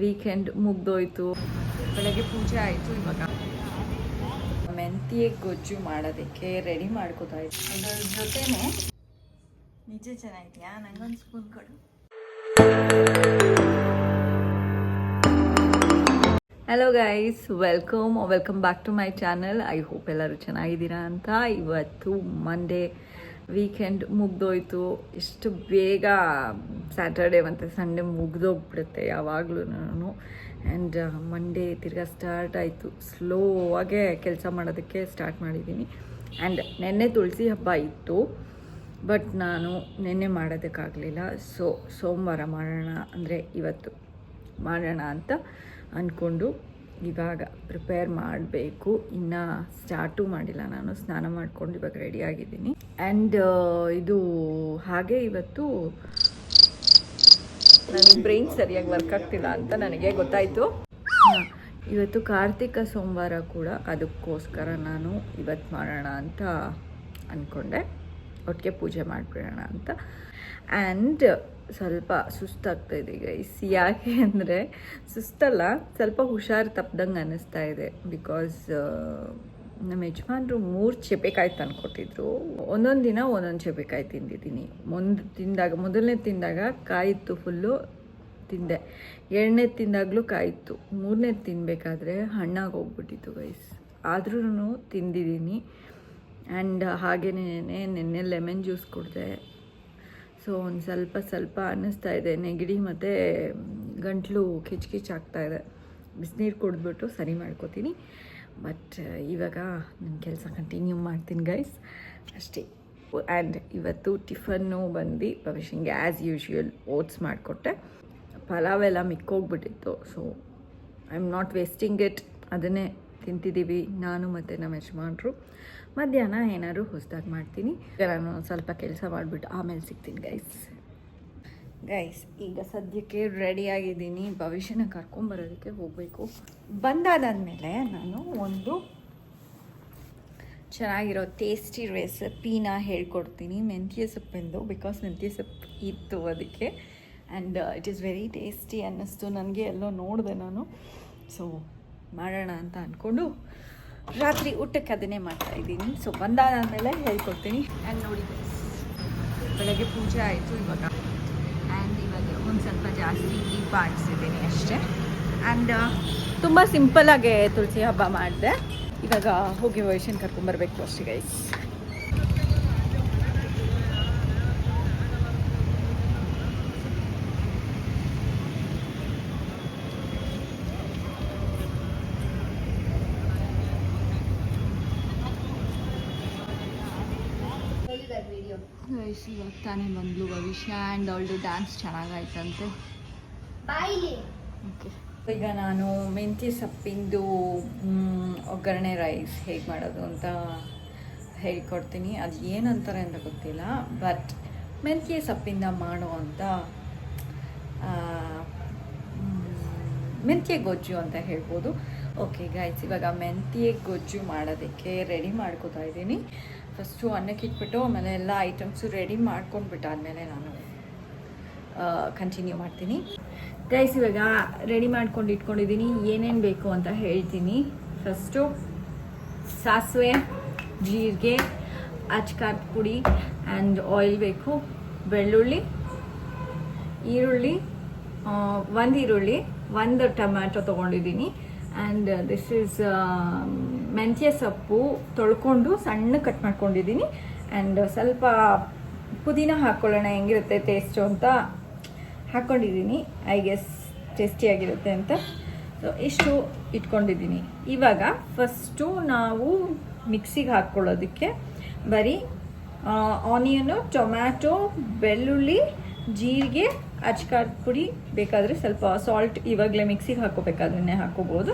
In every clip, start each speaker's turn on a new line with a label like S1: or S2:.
S1: Weekend ಮುಗ್ದೋಯ್ತು. ಬೆಳಗ್ಗೆ ಪೂಜೆ ಆಯಿತು. ಇವಾಗ ಮೆಂತ್ಯ ಗೊಜ್ಜು ಮಾಡೋದಕ್ಕೆ ರೆಡಿ ಮಾಡ್ಕೋತಾ ಇದ್ದೆ. ಅದರ ಜೊತೆನೆ ನಿಜ ಚೆನ್ನಾಗಿದೆಯಾ? ನಂಗೊಂದು ಸ್ಪೂನ್ ಕೊಡು. Hello guys, welcome back to my channel. I hope ಎಲ್ಲರೂ ಚೆನ್ನಾಗಿದ್ದೀರಾ ಅಂತ. ಇವತ್ತು ಮಂಡೇ, ವೀಕೆಂಡ್ ಮುಗ್ದೋಯ್ತು. ಇಷ್ಟು ಬೇಗ ಸ್ಯಾಟರ್ಡೆ ಮತ್ತು ಸಂಡೇ ಮುಗ್ದೋಗ್ಬಿಡುತ್ತೆ ಯಾವಾಗಲೂ. ಆ್ಯಂಡ್ ಮಂಡೇ ತಿರ್ಗಾ ಸ್ಟಾರ್ಟ್ ಆಯಿತು. ಸ್ಲೋವಾಗೇ ಕೆಲಸ ಮಾಡೋದಕ್ಕೆ ಸ್ಟಾರ್ಟ್ ಮಾಡಿದ್ದೀನಿ. ಆ್ಯಂಡ್ ನೆನ್ನೆ ತುಳಸಿ ಹಬ್ಬ ಇತ್ತು, ಬಟ್ ನಾನು ನೆನ್ನೆ ಮಾಡೋದಕ್ಕಾಗಲಿಲ್ಲ. ಸೋಮವಾರ ಮಾಡೋಣ ಅಂದರೆ ಇವತ್ತು ಮಾಡೋಣ ಅಂತ ಅಂದ್ಕೊಂಡು ಇವಾಗ ಪ್ರಿಪೇರ್ ಮಾಡಬೇಕು. ಇನ್ನು ಸ್ಟಾರ್ಟು ಮಾಡಿಲ್ಲ. ನಾನು ಸ್ನಾನ ಮಾಡ್ಕೊಂಡು ಇವಾಗ ರೆಡಿಯಾಗಿದ್ದೀನಿ. ಆ್ಯಂಡ್ ಇದು ಹಾಗೆ ಇವತ್ತು ನನಗೆ ಬ್ರೈನ್ ಸರಿಯಾಗಿ ವರ್ಕ್ ಆಗ್ತಿಲ್ಲ ಅಂತ ನನಗೆ ಗೊತ್ತಾಯಿತು. ಇವತ್ತು ಕಾರ್ತಿಕ ಸೋಮವಾರ ಕೂಡ, ಅದಕ್ಕೋಸ್ಕರ ನಾನು ಇವತ್ತು ಮಾಡೋಣ ಅಂತ ಅಂದ್ಕೊಂಡೆ. ಒಟ್ಟಿಗೆ ಪೂಜೆ ಮಾಡಿಬಿಡೋಣ ಅಂತ. ಆ್ಯಂಡ್ ಸ್ವಲ್ಪ ಸುಸ್ತಾಗ್ತಾಯಿದೆ ಗೈಸ್. ಯಾಕೆ ಅಂದರೆ ಸುಸ್ತಲ್ಲ, ಸ್ವಲ್ಪ ಹುಷಾರು ತಪ್ಪದಂಗೆ ಅನ್ನಿಸ್ತಾ ಇದೆ. ಬಿಕಾಸ್ ನಮ್ಮ ಯಜಮಾನ್ರು 3 ಚೇಪೆಕಾಯಿ ತಂದುಕೊಟ್ಟಿದ್ರು. ಒಂದೊಂದು ದಿನ ಒಂದೊಂದು ಚೇಪೆಕಾಯಿ ತಿಂದಿದ್ದೀನಿ. ಮೊದಲನೇ ತಿಂದಾಗ ಕಾಯಿತ್ತು, ಫುಲ್ಲು ತಿಂದೆ. 2ನೇ ತಿಂದಾಗಲೂ ಕಾಯಿತ್ತು. 3ನೇ ತಿನ್ನಬೇಕಾದ್ರೆ ಹಣ್ಣಾಗಿ ಹೋಗ್ಬಿಟ್ಟಿತ್ತು ಗೈಸ್. ಆದ್ರೂ ತಿಂದಿದ್ದೀನಿ. ಆ್ಯಂಡ್ ಹಾಗೆಯೇ ನೆನ್ನೆ ಲೆಮನ್ ಜ್ಯೂಸ್ ಕುಡಿದೆ. ಸೊ ಒಂದು ಸ್ವಲ್ಪ ಅನ್ನಿಸ್ತಾ ಇದೆ. ನೆಗಡಿ ಮತ್ತು ಗಂಟಲು ಕಿಚ್ ಆಗ್ತಾಯಿದೆ. ಬಿಸಿನೀರು ಕುಡಿದ್ಬಿಟ್ಟು ಸರಿ ಮಾಡ್ಕೋತೀನಿ. ಬಟ್ ಇವಾಗ ನನ್ನ ಕೆಲಸ ಕಂಟಿನ್ಯೂ ಮಾಡ್ತೀನಿ ಗೈಸ್, ಅಷ್ಟೇ. ಆ್ಯಂಡ್ ಇವತ್ತು ಟಿಫನ್ನು ಬಂದು ಭವಿಷ್ಯಂಗೆ ಆ್ಯಸ್ ಯೂಶ್ವಲ್ ಓಟ್ಸ್ ಮಾಡಿಕೊಟ್ಟೆ. ಪಲಾವೆಲ್ಲ ಮಿಕ್ಕೋಗ್ಬಿಟ್ಟಿತ್ತು. So I am not wasting it. ಅದನ್ನೇ ತಿಂತಿದ್ದೀವಿ ನಾನು ಮತ್ತು ನಮ್ಮ ಯಜಮಾನ್ರು. ಮಧ್ಯಾಹ್ನ ಏನಾದ್ರು ಹೊಸದಾಗಿ ಮಾಡ್ತೀನಿ. ನಾನು ಸ್ವಲ್ಪ ಕೆಲಸ ಮಾಡಿಬಿಟ್ಟು ಆಮೇಲೆ ಸಿಗ್ತೀನಿ ಗೈಸ್. ಈಗ ಸದ್ಯಕ್ಕೆ ರೆಡಿಯಾಗಿದ್ದೀನಿ. ಭವಿಷ್ಯನ ಕರ್ಕೊಂಬರೋದಕ್ಕೆ ಹೋಗಬೇಕು. ಬಂದಾದಮೇಲೆ ನಾನು ಒಂದು ಚೆನ್ನಾಗಿರೋ ಟೇಸ್ಟಿ ರೆಸಿಪಿನ ಹೇಳ್ಕೊಡ್ತೀನಿ, ಮೆಂತ್ಯ ಸೊಪ್ಪಿಂದು. ಬಿಕಾಸ್ ಮೆಂತ್ಯ ಸೊಪ್ಪು ಇತ್ತು ಅದಕ್ಕೆ. And it is very tasty ಅನ್ನಿಸ್ತು ನನಗೆ. ಎಲ್ಲೋ ನೋಡಿದೆ ನಾನು. ಸೊ ಮಾಡೋಣ ಅಂತ ಅಂದ್ಕೊಂಡು ರಾತ್ರಿ ಊಟಕ್ಕೆ ಅದನ್ನೇ ಮಾಡ್ತಾಯಿದ್ದೀನಿ. ಸೊ ಬಂದಾದಮೇಲೆ ಹೇಳ್ಕೊಡ್ತೀನಿ. ಆ್ಯಂಡ್ ನೋಡಿ, ಬೆಳಗ್ಗೆ ಪೂಜೆ ಆಯಿತು ಇವಾಗ. ಆ್ಯಂಡ್ ಇವಾಗ ಒಂದು ಸ್ವಲ್ಪ ಜಾಸ್ತಿ ದೀಪ ಹಚ್ಚಿದ್ದೀನಿ ಅಷ್ಟೇ. ಆ್ಯಂಡ್ ತುಂಬ ಸಿಂಪಲ್ಲಾಗೆ ತುಳಸಿ ಹಬ್ಬ ಮಾಡಿದೆ. ಇವಾಗ ಹೋಗಿ ಭವಿಷ್ಯನ ಕರ್ಕೊಂಬರ್ಬೇಕು ಅಷ್ಟೇ ಗೈಸ್. ಇವಾಗ ತಾನೇ ಬಂದ್ಲು ಭವಿಷ್ಯ. ಆ್ಯಂಡ್ ಅವಳದು ಡ್ಯಾನ್ಸ್ ಚೆನ್ನಾಗಾಯ್ತಂತೆ. ಓಕೆ, ಈಗ ನಾನು ಮೆಂತ್ಯ ಸೊಪ್ಪಿಂದು ಒಗ್ಗರಣೆ ರೈಸ್ ಹೇಗೆ ಮಾಡೋದು ಅಂತ ಹೇಳ್ಕೊಡ್ತೀನಿ. ಅದು ಏನಂತಾರೆ ಅಂತ ಗೊತ್ತಿಲ್ಲ, ಬಟ್ ಮೆಂತ್ಯ ಸೊಪ್ಪಿಂದ ಮಾಡುವಂಥ ಮೆಂತ್ಯ ಗೊಜ್ಜು ಅಂತ ಹೇಳ್ಬೋದು. ಓಕೆ ಗೈಸ್, ಇವಾಗ ಮೆಂತ್ಯ ಗೊಜ್ಜು ಮಾಡೋದಕ್ಕೆ ರೆಡಿ ಮಾಡ್ಕೋತಾ ಇದ್ದೀನಿ. ಫಸ್ಟು ಅನ್ನಕ್ಕೆ ಇಟ್ಬಿಟ್ಟು ಆಮೇಲೆ ಎಲ್ಲ ಐಟಮ್ಸು ರೆಡಿ ಮಾಡ್ಕೊಂಡ್ಬಿಟ್ಟಾದಮೇಲೆ ನಾನು ಕಂಟಿನ್ಯೂ ಮಾಡ್ತೀನಿ ಗೈಸ್. ಇವಾಗ ರೆಡಿ ಮಾಡ್ಕೊಂಡು ಇಟ್ಕೊಂಡಿದ್ದೀನಿ. ಏನೇನು ಬೇಕು ಅಂತ ಹೇಳ್ತೀನಿ. ಫಸ್ಟು ಸಾಸಿವೆ, ಜೀರಿಗೆ, ಅಚ್ಕಾರದ ಪುಡಿ ಆ್ಯಂಡ್ ಆಯಿಲ್ ಬೇಕು. ಬೆಳ್ಳುಳ್ಳಿ, ಈರುಳ್ಳಿ, ಒಂದು ಈರುಳ್ಳಿ, ಒಂದು ಟೊಮ್ಯಾಟೊ ತೊಗೊಂಡಿದ್ದೀನಿ. ಆ್ಯಂಡ್ ದಿಸ್ ಈಸ್ ಮೆಂತ್ಯ ಸೊಪ್ಪು ತೊಳ್ಕೊಂಡು ಸಣ್ಣ ಕಟ್ ಮಾಡ್ಕೊಂಡಿದ್ದೀನಿ. ಆ್ಯಂಡ್ ಸ್ವಲ್ಪ ಪುದೀನ ಹಾಕ್ಕೊಳ್ಳೋಣ, ಹೆಂಗಿರುತ್ತೆ ಟೇಸ್ಟು ಅಂತ ಹಾಕ್ಕೊಂಡಿದ್ದೀನಿ. ಐ ಗೆಸ್ ಟೇಸ್ಟಿಯಾಗಿರುತ್ತೆ ಅಂತ. ಸೊ ಇಷ್ಟು ಇಟ್ಕೊಂಡಿದ್ದೀನಿ. ಇವಾಗ ಫಸ್ಟು ನಾವು ಮಿಕ್ಸಿಗೆ ಹಾಕ್ಕೊಳ್ಳೋದಕ್ಕೆ ಬರೀ ಆನಿಯನು, ಟೊಮ್ಯಾಟೊ, ಬೆಳ್ಳುಳ್ಳಿ, ಜೀರಿಗೆ, ಅಚ್ಕಾರದ ಪುಡಿ, ಬೇಕಾದರೆ ಸ್ವಲ್ಪ ಸಾಲ್ಟ್ ಇವಾಗಲೇ ಮಿಕ್ಸಿಗೆ ಹಾಕ್ಕೋಬೇಕಾದ್ರೆ ಹಾಕ್ಕೋಬೋದು.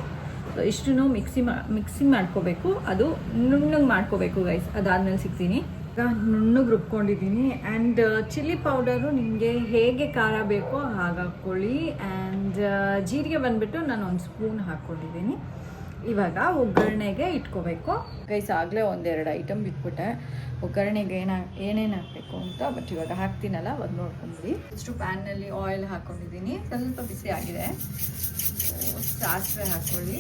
S1: ಸೊ ಇಷ್ಟನ್ನು ಮಿಕ್ಸಿ ಮಾಡ್ಕೋಬೇಕು. ಅದು ನುಣ್ಣಗೆ ಮಾಡ್ಕೋಬೇಕು ಗೈಸ್. ಅದಾದಮೇಲೆ ಸಿಗ್ತೀನಿ. ಈಗ ನುಣ್ಣಗೆ ರುಬ್ಕೊಂಡಿದ್ದೀನಿ. ಆ್ಯಂಡ್ ಚಿಲ್ಲಿ ಪೌಡರು ನಿಮಗೆ ಹೇಗೆ ಖಾರ ಬೇಕೋ ಹಾಗೆ ಹಾಕ್ಕೊಳ್ಳಿ. ಆ್ಯಂಡ್ ಜೀರಿಗೆ ಬಂದುಬಿಟ್ಟು ನಾನು 1 ಸ್ಪೂನ್ ಹಾಕ್ಕೊಂಡಿದ್ದೀನಿ. ಇವಾಗ ಒಗ್ಗರಣೆಗೆ ಇಟ್ಕೋಬೇಕು ಗೈಸ್. ಆಗಲೇ 1-2 ಐಟಮ್ ಬಿಟ್ಬಿಟ್ಟೆ ಒಗ್ಗರಣೆಗೆ ಏನೇನು ಹಾಕಬೇಕು ಅಂತ. ಬಟ್ ಇವಾಗ ಹಾಕ್ತೀನಲ್ಲ, ಅದು ನೋಡ್ಕೊಂಬಿಡಿ. ಇಷ್ಟು ಪ್ಯಾನ್ನಲ್ಲಿ ಆಯಿಲ್ ಹಾಕ್ಕೊಂಡಿದ್ದೀನಿ. ಸ್ವಲ್ಪ ಬಿಸಿ ಆಗಿದೆ. ಸಾಸಿವೆ ಹಾಕ್ಕೊಳ್ಳಿ,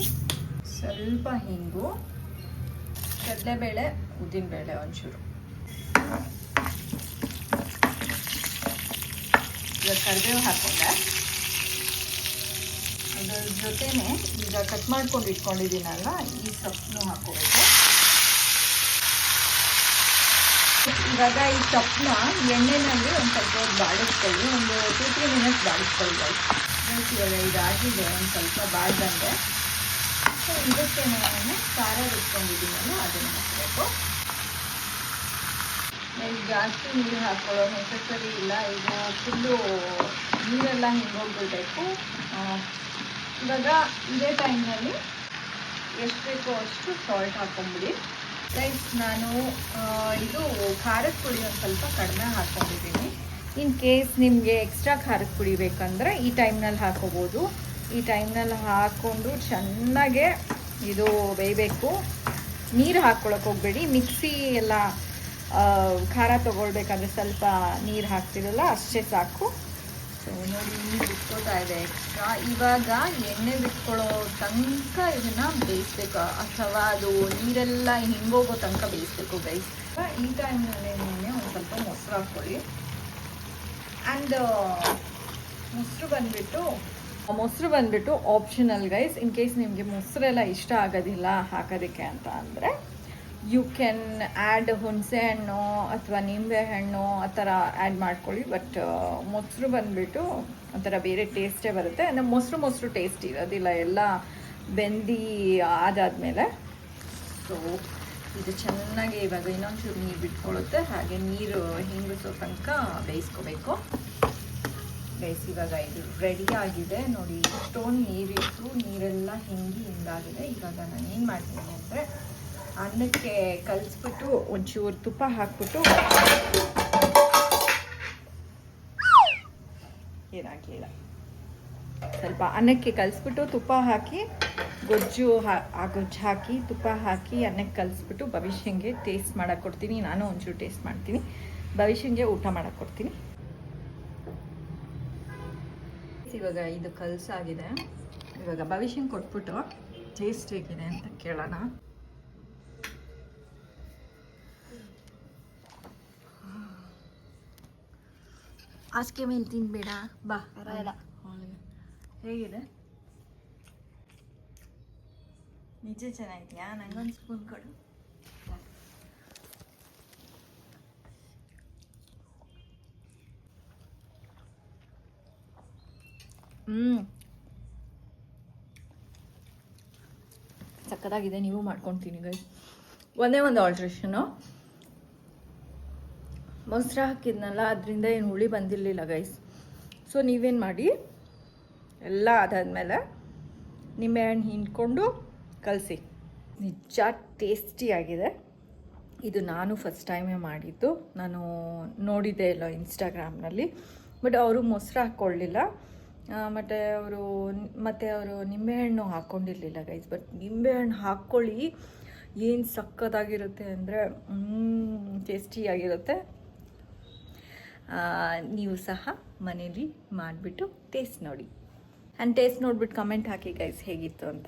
S1: ಸ್ವಲ್ಪ ಹಿಂಗು, ಕಡಲೆಬೇಳೆ, ಉದ್ದಿನಬೇಳೆ ಒಂಚೂರು. ಈಗ ಕರಿಬೇವು ಹಾಕೊಂಡೆ. ಅದ್ರ ಜೊತೆನೆ ಈಗ ಕಟ್ ಮಾಡ್ಕೊಂಡು ಇಟ್ಕೊಂಡಿದ್ದೀನಲ್ಲ, ಈ ಸೊಪ್ಪನ್ನು ಹಾಕೋಬೇಕು. ಇವಾಗ ಈ ಸೊಪ್ಪನ್ನ ಎಣ್ಣೆನಲ್ಲಿ ಒಂದು ಸ್ವಲ್ಪ ಹೊತ್ತು ಬಾಡಿಸ್ಕೊಳ್ಳಿ, ಒಂದು 2-3 ಮಿನಿಟ್ಸ್ ಬಾಡಿಸ್ಕೊಳ್ಳಿ. ಇವಾಗ ಇದಾಗಿದೆ, ಒಂದು ಸ್ವಲ್ಪ ಬಾಡ್ದಂಗೆ. ಸೊ ಇದಕ್ಕೆ ನಾನು ಖಾರ ಇಟ್ಕೊಂಡಿದ್ದೀನಲ್ಲ ಅದನ್ನು ಹಾಕಬೇಕು. ಈಗ ಜಾಸ್ತಿ ನೀರು ಹಾಕೊಳ್ಳೋ ನೆಸಸರಿ ಇಲ್ಲ. ಈಗ ಫುಲ್ಲು ನೀರೆಲ್ಲ ಹಿಂಗೋಗ್ಬಿಡ್ಬೇಕು. ಇವಾಗ ಇದೇ ಟೈಮ್ನಲ್ಲಿ ಎಷ್ಟು ಬೇಕೋ ಅಷ್ಟು ಸಾಲ್ಟ್ ಹಾಕೊಂಬಿಡಿ. ಗೈಸ್, ನಾನು ಇದು ಖಾರದ ಪುಡಿ ಒಂದು ಸ್ವಲ್ಪ ಕಡಿಮೆ ಹಾಕ್ಕೊಂಡಿದ್ದೀನಿ. ಇನ್ ಕೇಸ್ ನಿಮಗೆ ಎಕ್ಸ್ಟ್ರಾ ಖಾರದ ಪುಡಿ ಬೇಕಂದರೆ ಈ ಟೈಮ್ನಲ್ಲಿ ಹಾಕೋಬೋದು. ಈ ಟೈಮ್ನಲ್ಲಿ ಹಾಕ್ಕೊಂಡು ಚೆನ್ನಾಗೆ ಇದು ಬೇಯಬೇಕು. ನೀರು ಹಾಕ್ಕೊಳಕ್ಕೆ ಹೋಗಬೇಡಿ. ಮಿಕ್ಸಿ ಎಲ್ಲ ಖಾರ ತೊಗೊಳ್ಬೇಕಾದ್ರೆ ಸ್ವಲ್ಪ ನೀರು ಹಾಕ್ತಿರಲ್ಲ, ಅಷ್ಟೇ ಸಾಕು. ಸೊ ನೋಡಿ, ನೀರು ಬಿಟ್ಕೋತಾ ಇದೆ ಎಕ್ಸ್ಟ್ರಾ. ಇವಾಗ ಎಣ್ಣೆ ಬಿಟ್ಕೊಳ್ಳೋ ತನಕ ಇದನ್ನು ಬೇಯಿಸ್ಬೇಕು, ಅಥವಾ ಅದು ನೀರೆಲ್ಲ ಹಿಂಗೋಗೋ ತನಕ ಬೇಯಿಸ್ಬೇಕು ಗೈಸ್. ಈ ಟೈಮ್ನಲ್ಲಿ ಒಂದು ಸ್ವಲ್ಪ ಮೊಸರು ಹಾಕ್ಕೊಳ್ಳಿ. ಆ್ಯಂಡ್ ಮೊಸರು ಬಂದುಬಿಟ್ಟು ಆಪ್ಷನಲ್ ಗೈಸ್. ಇನ್ ಕೇಸ್ ನಿಮಗೆ ಮೊಸರೆಲ್ಲ ಇಷ್ಟ ಆಗೋದಿಲ್ಲ ಹಾಕೋದಕ್ಕೆ ಅಂತ ಅಂದರೆ ಯು ಕ್ಯಾನ್ ಆ್ಯಡ್ ಹುಣಸೆ ಹಣ್ಣು ಅಥವಾ ನಿಂಬೆ ಹಣ್ಣು ಆ ಥರ ಆ್ಯಡ್ ಮಾಡ್ಕೊಳ್ಳಿ. ಬಟ್ ಮೊಸರು ಬಂದುಬಿಟ್ಟು ಒಂಥರ ಬೇರೆ ಟೇಸ್ಟೇ ಬರುತ್ತೆ. ಅಂದರೆ ಮೊಸರು ಟೇಸ್ಟ್ ಇರೋದಿಲ್ಲ, ಎಲ್ಲ ಬೆಂದಿ ಆದಾದಮೇಲೆ. ಸೊ ಇದು ಚೆನ್ನಾಗಿ ಇವಾಗ ಇನ್ನೊಂಚೂರು ನೀರು ಬಿಟ್ಕೊಳ್ಳುತ್ತೆ. ಹಾಗೆ ನೀರು ಹಿಂಗಿಸೋ ತನಕ ಬೇಯಿಸ್ಕೋಬೇಕು ಗೈಸ್. ಇವಾಗ ಇದು ರೆಡಿ ಆಗಿದೆ ನೋಡಿ. ಇಷ್ಟೊಂದು ನೀರಿಟ್ಟು ನೀರೆಲ್ಲ ಹಿಂಗಾಗಿದೆ. ಇವಾಗ ನಾನು ಏನು ಮಾಡ್ತೀನಿ ಅಂದರೆ ಅನ್ನಕ್ಕೆ ಕಲಿಸ್ಬಿಟ್ಟು ಒಂಚೂರು ತುಪ್ಪ ಹಾಕ್ಬಿಟ್ಟು, ಏನಾಗಲಿಲ್ಲ, ಸ್ವಲ್ಪ ಅನ್ನಕ್ಕೆ ಕಲಿಸ್ಬಿಟ್ಟು ತುಪ್ಪ ಹಾಕಿ ಗೊಜ್ಜು ಹಾಕಿ ತುಪ್ಪ ಹಾಕಿ ಅನ್ನಕ್ಕೆ ಕಲಿಸ್ಬಿಟ್ಟು ಭವಿಷ್ಯಂಗೆ ಟೇಸ್ಟ್ ಮಾಡೋಕ್ಕೆ ಕೊಡ್ತೀನಿ. ನಾನು ಒಂಚೂರು ಟೇಸ್ಟ್ ಮಾಡ್ತೀನಿ, ಭವಿಷ್ಯಂಗೆ ಊಟ ಮಾಡೋಕ್ಕೆ ಕೊಡ್ತೀನಿ. ಇವಾಗ ಇದು ಕಲಸಾಗಿದೆ. ಇವಾಗ ಭವಿಷ್ಯಂಗೆ ಕೊಟ್ಬಿಟ್ಟು ಟೇಸ್ಟ್ ಹೇಗಿದೆ ಅಂತ ಕೇಳೋಣ. ಹಾಸಿಗೆ ಮೇಲೆ ತಿನ್ಬೇಡ, ಬಾ. ಹೇಗಿದೆ? ನಿಜ ಚೆನ್ನಾಗಿದ್ಯಾ? ನಂಗೊಂದು ಸ್ಪೂನ್ ಕೊಡು. ಸಕ್ಕತ್ತಾಗಿದೆ. ನೀವು ಮಾಡ್ಕೊತೀನಿ ಗೈಸ್. ಒಂದೇ ಒಂದು ಆಲ್ಟ್ರೇಷನು, ಮೊಸರು ಹಾಕಿದ್ನಲ್ಲ ಅದರಿಂದ ಏನು ಹುಳಿ ಬಂದಿರಲಿಲ್ಲ ಗೈಸ್. ಸೊ ನೀವೇನು ಮಾಡಿ, ಎಲ್ಲ ಅದಾದಮೇಲೆ ನಿಂಬೆಹಣ್ಣು ಹಿಂಡ್ಕೊಂಡು ಕಲಸಿ. ನಿಜ ಟೇಸ್ಟಿಯಾಗಿದೆ. ಇದು ನಾನು ಫಸ್ಟ್ ಟೈಮೇ ಮಾಡಿದ್ದು. ನಾನು ನೋಡಿದ್ದೆ ಇಲ್ಲ ಇನ್ಸ್ಟಾಗ್ರಾಮ್ನಲ್ಲಿ. ಬಟ್ ಅವರು ಮೊಸರು ಹಾಕ್ಕೊಳ್ಳಿಲ್ಲ, ಮತ್ತು ಅವರು ನಿಂಬೆಹಣ್ಣು ಹಾಕ್ಕೊಂಡಿರಲಿಲ್ಲ ಗೈಸ್. ಬಟ್ ನಿಂಬೆಹಣ್ಣು ಹಾಕ್ಕೊಳ್ಳಿ, ಏನು ಸಕ್ಕತ್ತಾಗಿರುತ್ತೆ ಅಂದರೆ ಟೇಸ್ಟಿಯಾಗಿರುತ್ತೆ. ನೀವು ಸಹ ಮನೇಲಿ ಮಾಡಿಬಿಟ್ಟು ಟೇಸ್ಟ್ ನೋಡಿ. ಆ್ಯಂಡ್ ಟೇಸ್ಟ್ ನೋಡಿಬಿಟ್ಟು ಕಮೆಂಟ್ ಹಾಕಿ ಗೈಸ್ ಹೇಗಿತ್ತು ಅಂತ.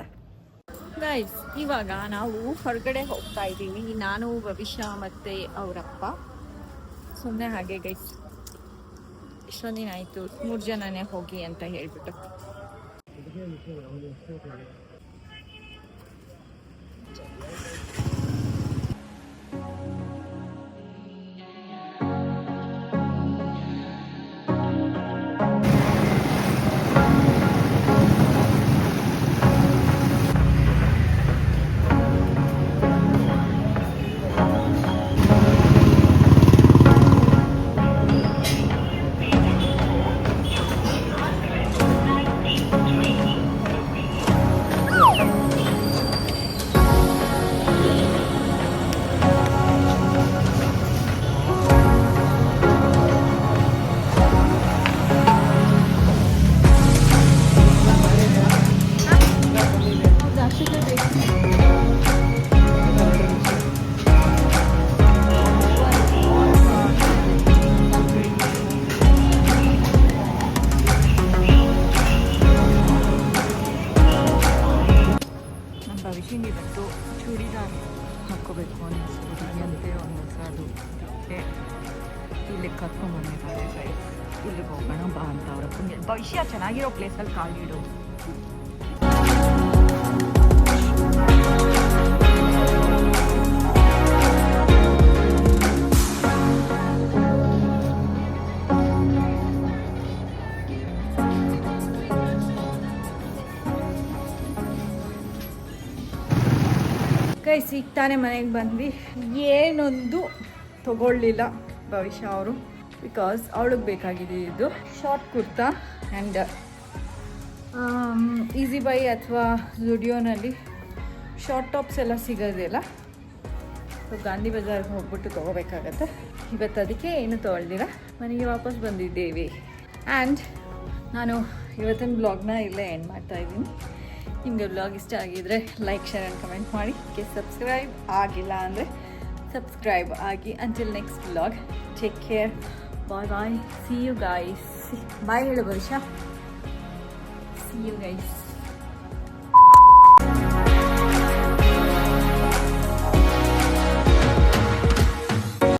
S1: ಗೈಸ್, ಇವಾಗ ನಾವು ಹೊರಗಡೆ ಹೋಗ್ತಾ ಇದ್ದೀವಿ, ನಾನು, ಭವಿಷ್ಯ ಮತ್ತು ಅವರಪ್ಪ. ಸುಮ್ಮನೆ ಹಾಗೆ ಗೈಸ್, ಇಷ್ಟೊಂದು ದಿನ ಆಯಿತು 3 ಜನನೇ ಹೋಗಿ ಅಂತ ಹೇಳ್ಬಿಟ್ಟು. ಥಿಂಕಿಂಗ್ ಇವತ್ತು ಚೂಡಿದಾರ್ ಹಾಕ್ಕೋಬೇಕು ಅನ್ನಿಸ್ತಿದೆ ಒಂದು ಅದು ಅದಕ್ಕೆ ಇಲ್ಲಿ ಕರ್ಕೊಂಡ್ಬಂದಿದ್ದಾರೆ ಗೈಸ್. ಇಲ್ಲಿಗೆ ಹೋಗೋಣ ಬಾ ಅಂತ ಅವ್ರ ಅಪ್ಪಂಗೆ ಭವಿಷ್ಯ ಚೆನ್ನಾಗಿರೋ ಪ್ಲೇಸಲ್ಲಿ ಕಾಲಿಡು. ಗೈಸ್ ಈಗ ತಾನೇ ಮನೆಗೆ ಬಂದ್ವಿ. ಏನೊಂದು ತಗೊಳ್ಳಿಲ್ಲ ಭವಿಷ್ಯ ಅವರು, ಬಿಕಾಸ್ ಅವಳಿಗೆ ಬೇಕಾಗಿದ್ದು short kurta and easy by ಅಥವಾ ಜುಡಿಯೋನಲ್ಲಿ ಶಾರ್ಟ್ ಟಾಪ್ಸ್ ಎಲ್ಲ ಸಿಗೋದಿಲ್ಲ. ಸೊ ಗಾಂಧಿ ಬಜಾರ್ಗೆ ಹೋಗ್ಬಿಟ್ಟು ತೊಗೋಬೇಕಾಗತ್ತೆ. ಇವತ್ತು ಅದಕ್ಕೆ ಏನು ತೊಗೊಳ್ದಿರ ಮನೆಗೆ ವಾಪಸ್ ಬಂದಿದ್ದೇವೆ. ಆ್ಯಂಡ್ ನಾನು ಇವತ್ತಿನ ಬ್ಲಾಗ್ನ ಇಲ್ಲೇ ಎಂಡ್ ಮಾಡ್ತಾಯಿದ್ದೀನಿ. ನಿಮಗೆ ಬ್ಲಾಗ್ ಇಷ್ಟ ಆಗಿದರೆ ಲೈಕ್, ಶೇರ್ ಆ್ಯಂಡ್ ಕಮೆಂಟ್ ಮಾಡಿ. ಸಬ್ಸ್ಕ್ರೈಬ್ ಆಗಿಲ್ಲ ಅಂದರೆ ಸಬ್ಸ್ಕ್ರೈಬ್ ಆಗಿ. Until next blog, take care, bye bye, see you guys. Bye ಹೇಳು ಭವಿಷ್ಯ. See you guys.